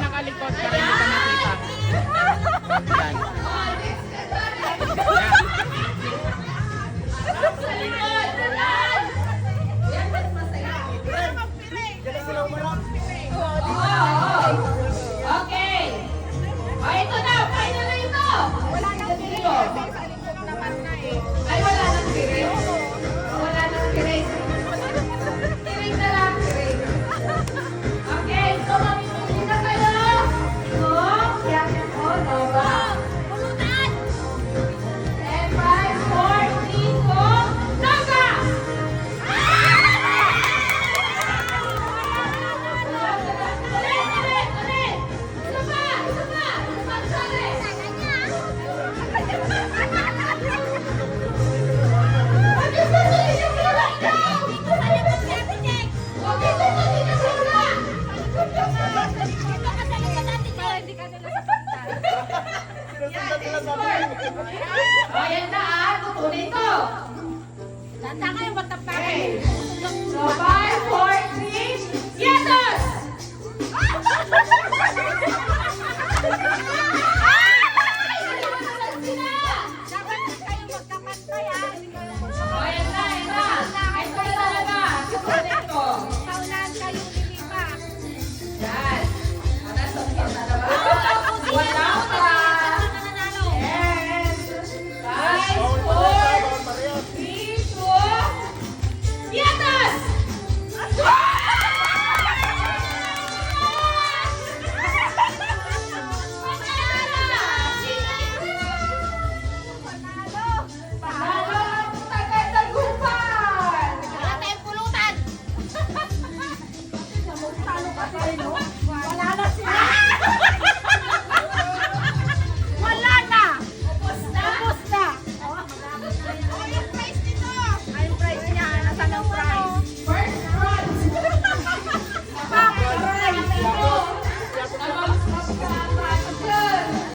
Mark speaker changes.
Speaker 1: nakalikot para hindi ka nakita. Yan.
Speaker 2: Okay. O, ito na. Final na ito.
Speaker 3: Wala nang piring. Sa likod naman na eh.
Speaker 2: Ay, wala nang piring. Wala nang piring. Piring na lang, piring. Okay, so mamimili na kayo. So, yan po, Nova.
Speaker 3: Pulutan!
Speaker 2: And 5, 4, 3, 2, Nova! Ulit! Isa pa! Isa pa! Isa pa, sorry. O, yan na tutunin ko.
Speaker 3: Tanda kayo